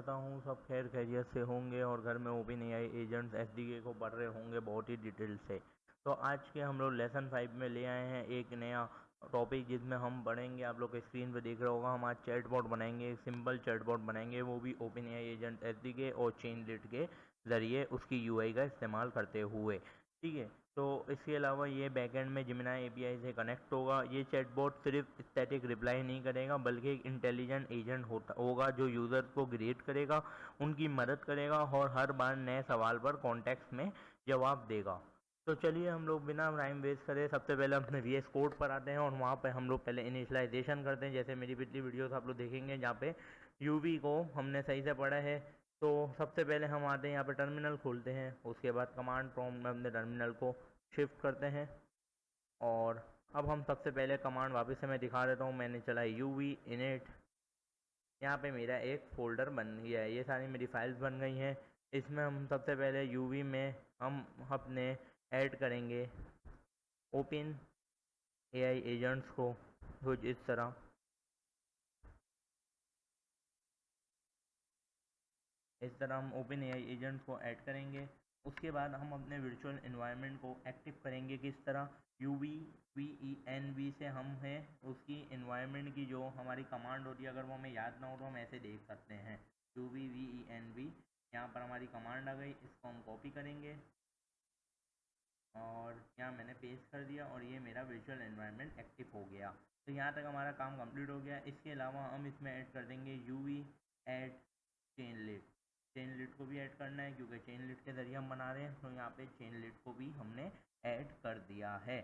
करता हूँ सब खैर खैरियत से होंगे और घर में ओपनएआई एजेंट्स एसडीके को पढ़ रहे होंगे बहुत ही डिटेल से। तो आज के हम लोग लेसन 5 में ले आए हैं एक नया टॉपिक जिसमें हम पढ़ेंगे। आप लोग स्क्रीन पे देख रहे होगा, हम आज चैटबॉट बनाएंगे, एक सिंपल चैटबॉट बनाएंगे, वो भी ओपनएआई एजेंट एसडीके और चेनलिट के ज़रिए उसकी यूआई का इस्तेमाल करते हुए। ठीक है, तो इसके अलावा ये बैकएंड में जेमिनी एपीआई से कनेक्ट होगा। ये चैटबॉट सिर्फ स्टैटिक रिप्लाई नहीं करेगा बल्कि एक इंटेलिजेंट एजेंट होगा जो यूज़र को ग्रेड करेगा, उनकी मदद करेगा और हर बार नए सवाल पर कॉन्टेक्स्ट में जवाब देगा। तो चलिए हम लोग बिना टाइम वेस्ट करे सबसे पहले अपने VS कोड पर आते हैं और वहाँ पे हम लोग पहले इनिशियलाइजेशन करते हैं। जैसे मेरी पिछली वीडियोस आप लोग देखेंगे जहाँ पे यूवी को हमने सही से पढ़ा है। तो सबसे पहले हम आते हैं यहाँ पे टर्मिनल खोलते हैं, उसके बाद कमांड प्रॉम्प्ट में अपने टर्मिनल को शिफ्ट करते हैं और अब हम सबसे पहले कमांड वापस से मैं दिखा देता हूँ। मैंने चला यूवी इनिट, यहाँ पे मेरा एक फ़ोल्डर बन गया है, ये सारी मेरी फाइल्स बन गई हैं। इसमें हम सबसे पहले यूवी में हम अपने ऐड करेंगे ओपन एआई एजेंट्स को कुछ इस तरह। हम ओपन एआई एजेंट्स को ऐड करेंगे। उसके बाद हम अपने वर्चुअल इन्वायरमेंट को एक्टिव करेंगे किस तरह, यूवी VENV से हम हैं उसकी इन्वायरमेंट की जो हमारी कमांड होती है, अगर वो हमें याद ना हो तो हम ऐसे देख सकते हैं यूवी VENV। यहाँ पर हमारी कमांड आ गई, इसको हम कॉपी करेंगे और यहाँ मैंने पेस्ट कर दिया और ये मेरा वर्चुअल एनवायरनमेंट एक्टिव हो गया। तो यहाँ तक हमारा काम कंप्लीट हो गया। इसके अलावा हम इसमें ऐड कर देंगे यूवी ऐड चेनलिट को भी ऐड करना है क्योंकि चेनलिट के ज़रिए हम बना रहे हैं, तो यहाँ पे चेनलिट को भी हमने ऐड कर दिया है।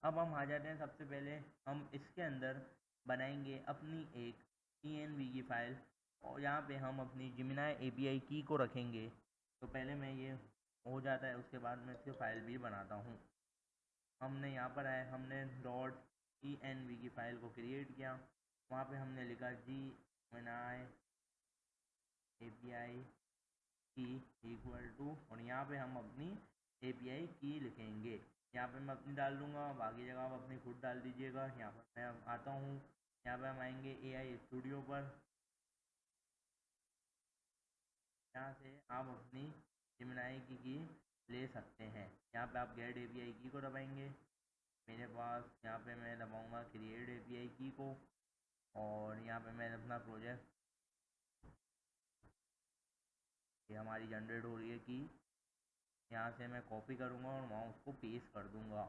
अब हम आ जाते हैं, सबसे पहले हम इसके अंदर बनाएंगे अपनी एक ENV की फ़ाइल और यहाँ पे हम अपनी जेमिनी API की को रखेंगे। तो पहले मैं ये हो जाता है उसके बाद मैं इसकी फ़ाइल भी बनाता हूँ। हमने यहाँ पर आए, हमने .env की फ़ाइल को क्रिएट किया, वहाँ पे हमने लिखा जेमिनी API की इक्वल टू और यहाँ पे हम अपनी API की लिखेंगे। यहाँ पे मैं अपनी डाल दूँगा, बाकी जगह आप अपनी खुद डाल दीजिएगा। यहाँ पर मैं आता हूँ, यहाँ पे हम आएंगे AI स्टूडियो पर, यहाँ से आप अपनी जेमिनी की ले सकते हैं। यहाँ पे आप गेट API की को दबाएंगे, मेरे पास यहाँ पे मैं दबाऊंगा क्रिएट API की को और यहाँ पे मैं अपना प्रोजेक्ट, ये हमारी जनरेट हो रही है की, यहाँ से मैं कॉपी करूँगा और वहाँ उसको पेस्ट कर दूँगा।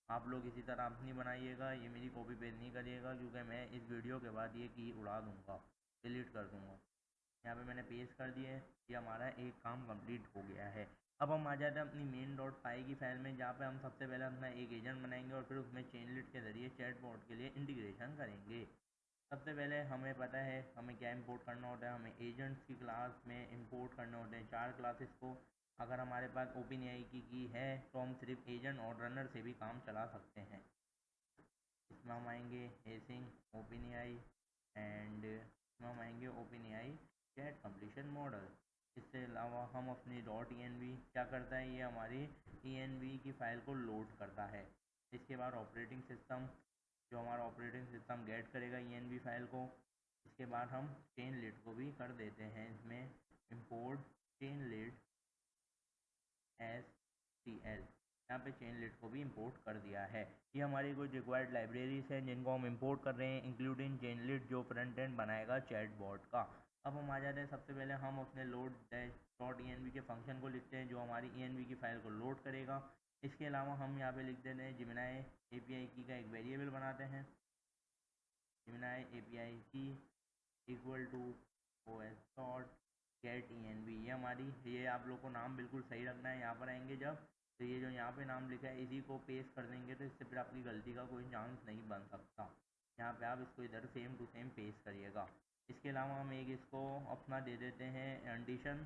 आप लोग इसी तरह अपनी बनाइएगा, ये मेरी कॉपी पेस्ट नहीं करिएगा क्योंकि मैं इस वीडियो के बाद ये की उड़ा दूँगा, डिलीट कर दूँगा। यहाँ पे मैंने पेस्ट कर दिए, ये हमारा एक काम कंप्लीट हो गया है। अब हम आ जाते हैं अपनी main.py की फाइल में, जहाँ पे हम सबसे पहले अपना एक एजेंट बनाएंगे और फिर उसमें चेनलिट के ज़रिए चैटबॉट के लिए इंटीग्रेशन करेंगे। सबसे पहले हमें पता है हमें क्या इंपोर्ट करना होता है, हमें एजेंट्स की क्लास में इंपोर्ट करने होते हैं 4 क्लासेस को। अगर हमारे पास ओपन एआई की है तो हम सिर्फ एजेंट और रनर से भी काम चला सकते हैं। इसमें हम आएंगे एसिंग ओपन एआई एंड इसमें हम आएंगे open AI chat completion model. इसके अलावा हम अपनी .env क्या करता है, ये हमारी env की फ़ाइल को लोड करता है। इसके बाद ऑपरेटिंग सिस्टम, जो हमारा ऑपरेटिंग सिस्टम गेट करेगा env फाइल को। इसके बाद हम चेनलिट को भी कर देते हैं, इसमें इंपोर्ट चेनलिट STL, यहाँ पे चेनलिट को भी इंपोर्ट कर दिया है। ये हमारी कुछ रिक्वायर्ड लाइब्रेरीज हैं जिनको हम इंपोर्ट कर रहे हैं, इंक्लूडिंग चेनलिट जो फ्रंट एंड बनाएगा चैटबॉट का। अब हम आ जाते हैं, सबसे पहले हम अपने लोड .env के फंक्शन को लिखते हैं जो हमारी env की फ़ाइल को लोड करेगा। इसके अलावा हम यहाँ पे लिख देते हैं जेमिनी API की का एक वेरिएबल बनाते हैं, जेमिनी API की equal to os get env। ये हमारी, ये आप लोग को नाम बिल्कुल सही रखना है। यहाँ पर आएंगे जब, तो ये जो यहाँ पे नाम लिखा है इसी को पेस्ट कर देंगे, तो इससे फिर आपकी गलती का कोई चांस नहीं बन सकता। यहाँ पे आप इसको इधर सेम टू सेम पेस्ट करिएगा। इसके अलावा हम एक इसको अपना दे देते हैं एडिशन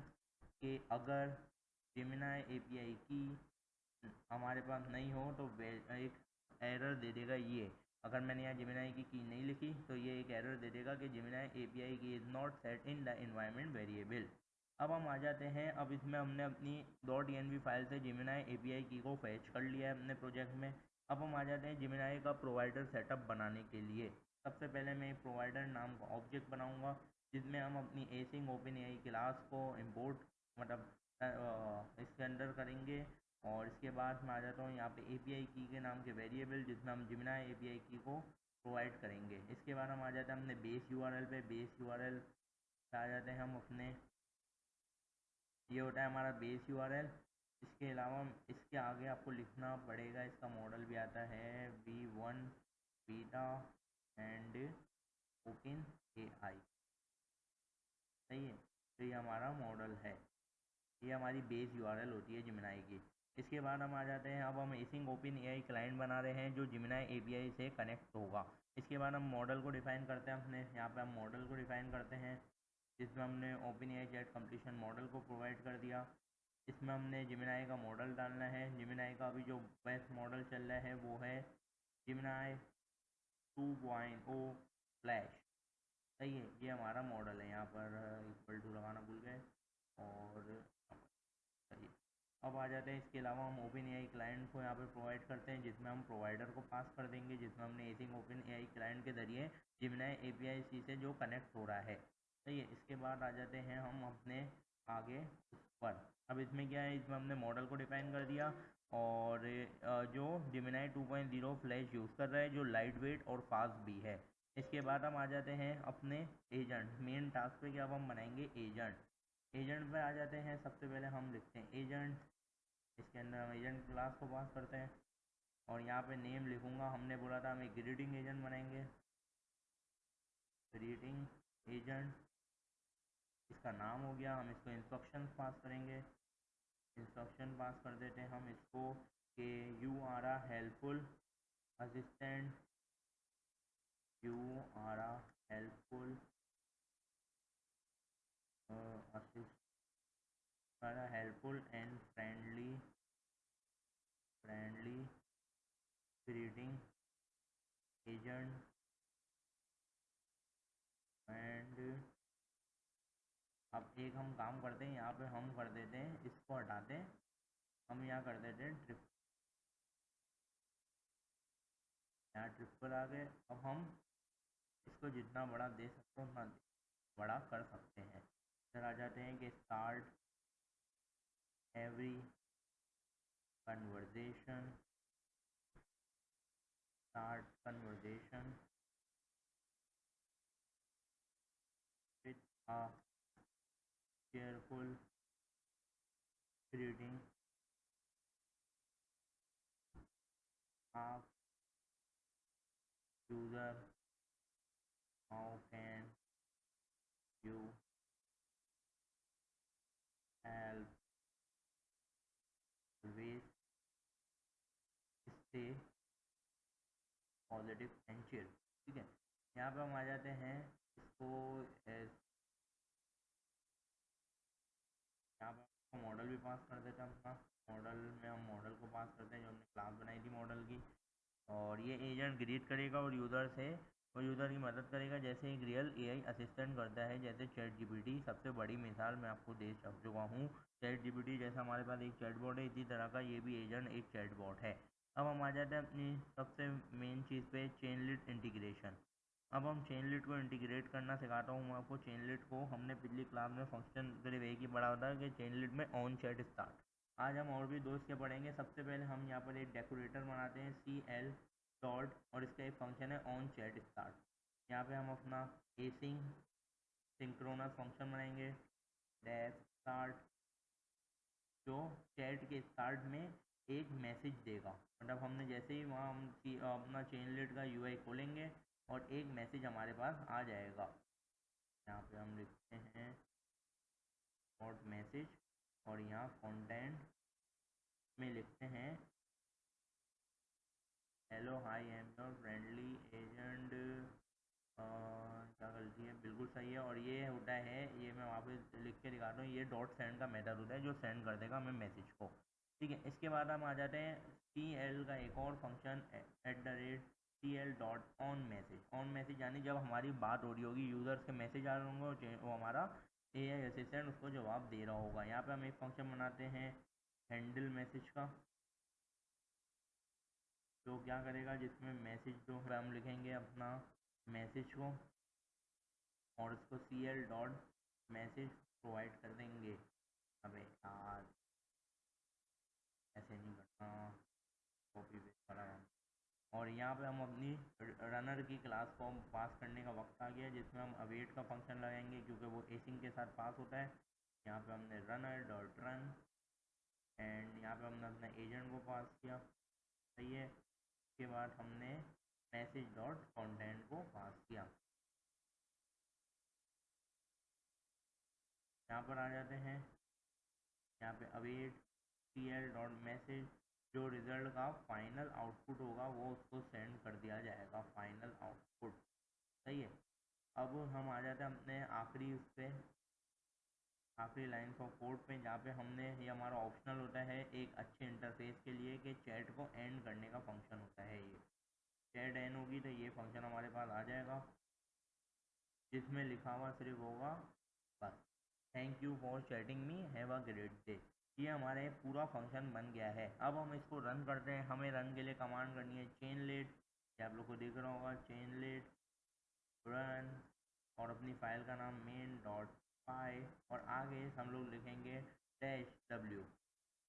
कि अगर जेमिनी API की हमारे पास नहीं हो तो एक एरर दे देगा ये। अगर मैंने यहाँ जेमिनी की नहीं लिखी तो ये एक एरर दे देगा कि जेमिनी API की is not set in the environment variable. अब हम आ जाते हैं, अब इसमें हमने अपनी .env फाइल से जेमिनी API की को फैच कर लिया है अपने प्रोजेक्ट में। अब हम आ जाते हैं जेमिनी का प्रोवाइडर सेटअप बनाने के लिए। सबसे पहले मैं प्रोवाइडर नाम का ऑब्जेक्ट बनाऊंगा, जिसमें हम अपनी एसिंग ओपन एआई क्लास को इंपोर्ट मतलब इसके अंदर करेंगे। और इसके बाद मैं आ जाता हूँ यहाँ पे एपीआई की के नाम के वेरिएबल, जिसमें हम जिमिनाई एपीआई की को प्रोवाइड करेंगे। इसके बाद हम आ जाते हैं अपने बेस यूआरएल पे। बेस यूआरएल पे आ जाते हैं हम अपने, ये होता है हमारा बेस यूआरएल। इसके अलावा इसके आगे आपको लिखना पड़ेगा, इसका मॉडल भी आता है V1 beta and open AI, सही है। तो ये हमारा मॉडल है, ये हमारी बेस यूआरएल होती है जिमिनाई की। इसके बाद हम आ जाते हैं, अब हम एसिंग ओपन एआई क्लाइंट बना रहे हैं जो जिमिनाई एपीआई से कनेक्ट होगा। इसके बाद हम मॉडल को डिफ़ाइन करते हैं अपने, यहाँ पे हम मॉडल को डिफ़ाइन करते हैं, जिसमें हमने open AI jet completion model को प्रोवाइड कर दिया। इसमें हमने जिमिनाई का मॉडल डालना है। जिमिनाई का अभी जो बेस्ट मॉडल चल रहा है वो है जिमिनाई 2.0 फ्लैश, सही है। ये हमारा मॉडल है, यहाँ पर इक्वल टू लगाना भूल गए, और सही। अब आ जाते हैं, इसके अलावा हम ओपन एआई क्लाइंट को यहाँ पर प्रोवाइड करते हैं, जिसमें हम प्रोवाइडर को पास कर देंगे, जिसमें हमने एसिंग ओपन एआई क्लाइंट के जरिए जिमिनाई एपीआई सी से जो कनेक्ट हो रहा है, सही है। इसके बाद आ जाते हैं हम अपने आगे पर। अब इसमें क्या है, इसमें हमने मॉडल को डिफाइन कर दिया, और जो जिमिनाई 2.0 फ्लैश यूज़ कर रहा है, जो लाइट वेट और फास्ट भी है। इसके बाद हम आ जाते हैं अपने एजेंट मेन टास्क पे कि अब हम बनाएंगे एजेंट। एजेंट पे आ जाते हैं, सबसे पहले हम लिखते हैं एजेंट। इसके अंदर हम एजेंट क्लास को पास करते हैं, और यहाँ पे नेम लिखूँगा, हमने बोला था हम एक ग्रीटिंग एजेंट बनाएंगे, ग्रीटिंग एजेंट। इसका नाम हो गया, हम इसको इंस्ट्रक्शन पास करेंगे। इंस्ट्रक्शन पास कर देते हैं हम इसको कि you are a helpful assistant, you are a helpful helpful and friendly greeting agent and. अब एक हम काम करते हैं, यहाँ पे हम कर देते हैं, इसको हटाते हैं, हम यहाँ कर देते हैं ट्रिप, यहाँ ट्रिपल आ गए। अब हम इसको जितना बड़ा दे सकते हैं उतना बड़ा कर सकते हैं। इधर आ जाते हैं कि start every conversation, start conversation with a careful greeting, ask user how can you help, always stay positive and cheer, ठीक है। यहाँ पे हम आ जाते हैं इसको यहाँ पे मॉडल भी पास कर देते हैं अपना। मॉडल में हम मॉडल को पास करते हैं जो हमने क्लास बनाई थी मॉडल की, और ये एजेंट ग्रीट करेगा और यूज़र से और यूज़र की मदद करेगा, जैसे एक रियल एआई असिस्टेंट करता है, जैसे चैट जीपीटी। सबसे बड़ी मिसाल मैं आपको दे चुका हूँ, चैट जीपीटी जैसा हमारे पास एक चैटबॉट है, इसी तरह का ये भी एजेंट एक चैटबॉट है। अब हम आ जाते हैं अपनी सबसे मेन चीज़ पे, चेन लिट इंटीग्रेशन। अब हम चेन लिट को इंटीग्रेट करना सिखाता हूँ मैं आपको। चेन लिट को हमने पिछली क्लास में फंक्शन सिर्फ एक ही पढ़ा होता है कि चेन लिट में ऑन चैट स्टार्ट। आज हम और भी दोस्त के पढ़ेंगे। सबसे पहले हम यहाँ पर एक डेकोरेटर बनाते हैं, CL डॉट, और इसका एक फंक्शन है ऑन चैट स्टार्ट। यहाँ पे हम अपना एसिंग सिंक्रोनस फंक्शन बनाएंगे, डैश स्टार्ट, जो चैट के स्टार्ट में एक मैसेज देगा। मतलब हमने जैसे ही वहाँ हम अपना चेन लिट का UI खोलेंगे और एक मैसेज हमारे पास आ जाएगा। यहाँ पे हम लिखते हैं नोट मैसेज, और यहाँ कंटेंट में लिखते हैं hello hi am your friendly agent. क्या गलती है, बिल्कुल सही है। और ये होता है, ये मैं वहाँ पे लिख के दिखाता हूँ, ये डॉट सेंड का मेथड होता है जो सेंड कर देगा हमें मैसेज को, ठीक है। इसके बाद हम आ जाते हैं CL का एक और function, @CL dot on message. On message यानी जब हमारी बात हो रही होगी, यूज़र्स के मैसेज आ रहे होंगे, वो हमारा AI असिस्टेंट उसको जवाब दे रहा होगा। यहाँ पे हम एक फंक्शन बनाते हैं हैंडल मैसेज का, जो क्या करेगा, जिसमें मैसेज जो है हम लिखेंगे अपना मैसेज को, और इसको cl.message प्रोवाइड कर देंगे। अबे यार ऐसे नहीं करना, कॉपी पेस्ट करा है। और यहाँ पे हम अपनी रनर की क्लास को पास करने का वक्त आ गया, जिसमें हम अवेट का फंक्शन लगाएंगे क्योंकि वो एसिंग के साथ पास होता है। यहाँ पे हमने runner.run एंड यहाँ पे हमने अपने एजेंट को पास किया, सही है। उसके बाद हमने message.content को पास किया। यहाँ पर आ जाते हैं, यहाँ पे अवेट cl.message, जो रिजल्ट का फाइनल आउटपुट होगा वो उसको सेंड कर दिया जाएगा, फाइनल आउटपुट, सही है। अब हम आ जाते हैं अपने आखिरी उस पर, आखिरी लाइन्स ऑफ कोड पे, जहाँ पे हमने ये हमारा ऑप्शनल होता है एक अच्छे इंटरफेस के लिए कि चैट को एंड करने का फंक्शन होता है। ये चैट एंड होगी तो ये फंक्शन हमारे पास आ जाएगा, जिसमें लिखा हुआ सिर्फ होगा बस thank you for chatting me, have a great day. ये हमारे पूरा फंक्शन बन गया है। अब हम इसको रन करते हैं। हमें रन के लिए कमांड करनी है chainlet, ये आप लोग को दिख रहा होगा chainlet रन, और अपनी फाइल का नाम main.py, और आगे हम लोग लिखेंगे -w।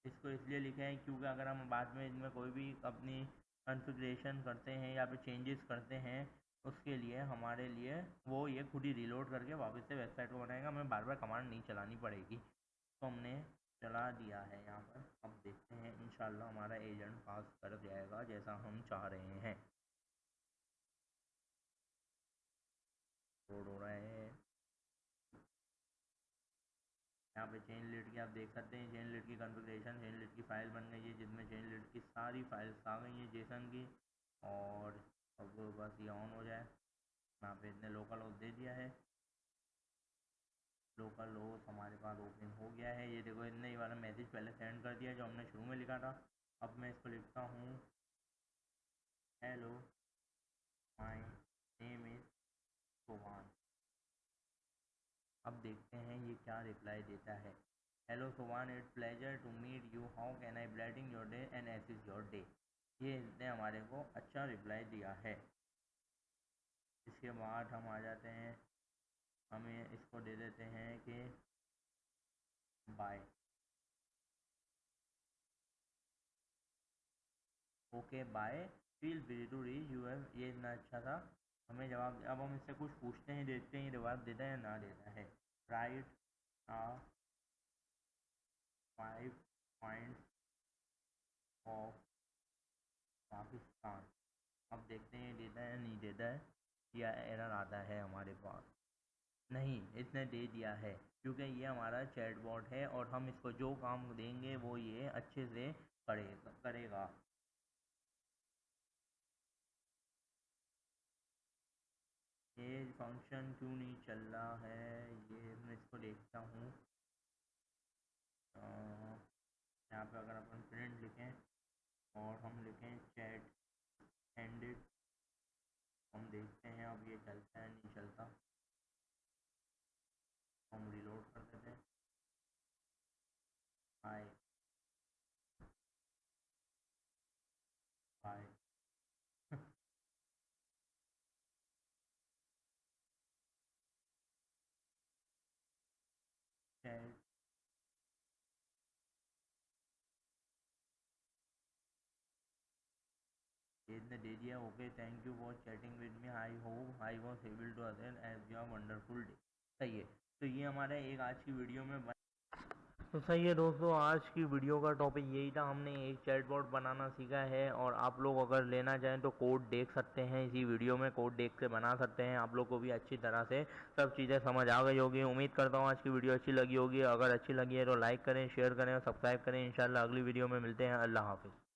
इसको इसलिए लिखे हैं क्योंकि अगर हम बाद में इनमें कोई भी अपनी कॉन्फ़िगरेशन करते हैं या फिर चेंजेस करते हैं, उसके लिए हमारे लिए वो ये खुद ही रीलोड करके वापस से वेबसाइट को बनाएगा, हमें बार बार कमांड नहीं चलानी पड़ेगी। तो हमने चला दिया है यहाँ पर। अब देखते हैं, इंशाल्लाह हमारा एजेंट पास कर जाएगा जैसा हम चाह रहे हैं। लोड हो रहा है। यहाँ पे chainlit की आप देख सकते हैं, chainlit की कॉन्फ़िगरेशन, chainlit की फ़ाइल बन गई है जिसमें chainlit की सारी फाइल्स आ गई हैं जेसन की। और अब बस ये ऑन हो जाए। यहाँ पे इतने लोकल होस्ट दे दिया है, लोकल होस्ट हमारे पास ओपन हो गया है। ये देखो, इतने ये वाला मैसेज पहले सेंड कर दिया जो हमने शुरू में लिखा था। अब मैं इसको लिखता हूँ, hello my name is Sohan. अब देखते हैं ये क्या रिप्लाई देता है। Hello Sohan, it's pleasure to meet you, how can I brighten your day and assist your day. ये इसने हमारे को अच्छा रिप्लाई दिया है। इसके बाद हम आ जाते हैं, हमें इसको दे देते हैं कि bye, okay bye, feel free to reach you have. ये इतना अच्छा था, हमें जवाब। अब हम इससे कुछ पूछते हैं, देखते हैं जवाब देता है या ना देता है। Right 5 points of Pakistan. अब देखते हैं देता है या नहीं देता है, या एरर आता है हमारे पास। नहीं, इसने दे दिया है क्योंकि ये हमारा चैटबॉट है और हम इसको जो काम देंगे वो ये अच्छे से करेगा। ये फंक्शन क्यों नहीं चल रहा है, ये मैं इसको देखता हूँ। यहाँ पे अगर अपन प्रिंट लिखें और हम लिखें चैट एंडेड, हम देखते हैं अब ये चलता है नहीं चलता। हम रिलोड कर देते हैं। हाय हाय चैट, इसने दे दिया okay, thank you for chatting with me, I hope I was able to attend as your wonderful day. सही है। तो ये हमारे एक आज की वीडियो में तो सही है दोस्तों, आज की वीडियो का टॉपिक यही था। हमने एक चैटबॉट बनाना सीखा है और आप लोग अगर लेना चाहें तो कोड देख सकते हैं, इसी वीडियो में कोड देख के बना सकते हैं। आप लोग को भी अच्छी तरह से सब चीज़ें समझ आ गई होगी। उम्मीद करता हूँ आज की वीडियो अच्छी लगी होगी। अगर अच्छी लगी है तो लाइक करें, शेयर करें और सब्सक्राइब करें। इंशाल्लाह अगली वीडियो में मिलते हैं। अल्लाह हाफिज़।